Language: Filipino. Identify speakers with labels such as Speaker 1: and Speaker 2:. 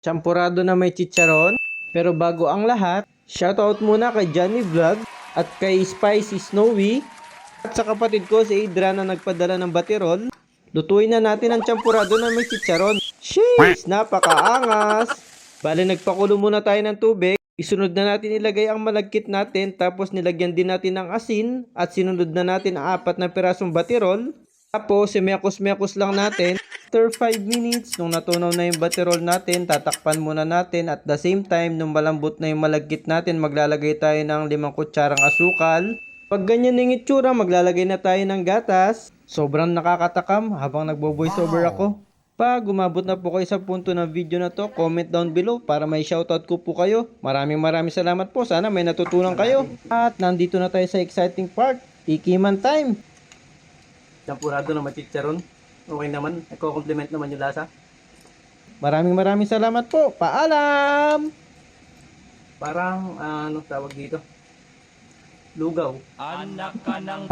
Speaker 1: champurado na may chicharon. Pero bago ang lahat, shoutout muna kay Johnny Vlog at kay Spicy Snowy at sa kapatid ko si Adrian na nagpadala ng batirol. Lutuin na natin ang champurado na may chicharon. Sheesh! Napakaangas! Bale, nagpakulo muna tayo ng tubig. Isunod na natin ilagay ang malagkit natin, tapos nilagyan din natin ng asin at sinunod na natin ang 4 na pirasong batirol. Tapos, mekos-mekos lang natin. After 5 minutes, nung natunaw na yung batirol natin, tatakpan muna natin. At the same time, nung malambot na yung malagkit natin, maglalagay tayo ng 5 kutsarang asukal. Pag ganyan yung itsura, maglalagay na tayo ng gatas. Sobrang nakakatakam habang nagbo-voice over ako. Pag umabot na po kayo sa punto ng video na to, comment down below para may shoutout ko po kayo. Maraming salamat po. Sana may natutunan kayo. At nandito na tayo sa exciting part. Ikiman time. Champurado na machicharon. Okay naman. Nagko-compliment naman yung lasa. Maraming salamat po. Paalam! Parang, ano tawag dito? Lugaw. Anak ka ng